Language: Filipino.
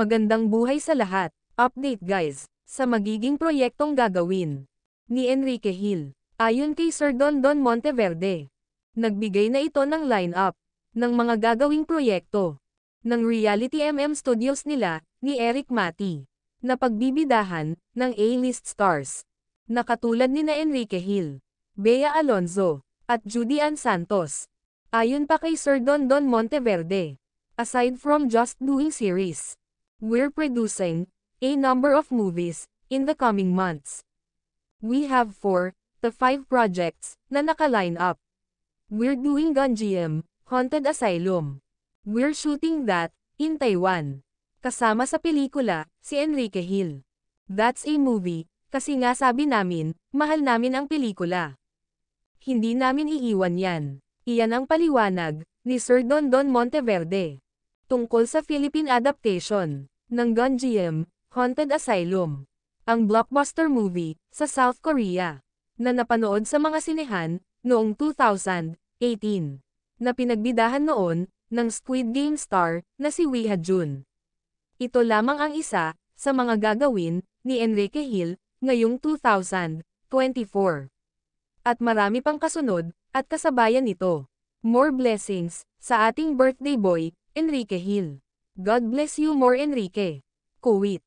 Magandang buhay sa lahat. Update guys, sa magiging proyektong gagawin ni Enrique Hill, ayon kay Sir Don Monteverde. Nagbigay na ito ng line-up ng mga gagawing proyekto ng Reality Studios nila, ni Eric Mati, na pagbibidahan ng A-list stars, na katulad nina Enrique Hill, Bea Alonzo, at Judy Ann Santos. Ayon pa kay Sir Don Monteverde, aside from just doing series, we're producing a number of movies in the coming months. We have 4 to 5 projects na naka-line up. We're doing Gunjim, Haunted Asylum. We're shooting that in Taiwan. Kasama sa pelikula si Enrique Hill. That's a movie, kasi nga sabi namin, mahal namin ang pelikula. Hindi namin iiwan yan. Iyan ang paliwanag ni Sir Don Monteverde tungkol sa Philippine adaptation ng Gunjim, Haunted Asylum, ang blockbuster movie sa South Korea na napanood sa mga sinehan noong 2018, na pinagbidahan noon ng Squid Game star na si Wee Ha-jun. Ito lamang ang isa sa mga gagawin ni Enrique Hill ngayong 2024. At marami pang kasunod at kasabayan nito. More blessings sa ating birthday boy, Enrique Hill. God bless you more, Enrique. Kuwait.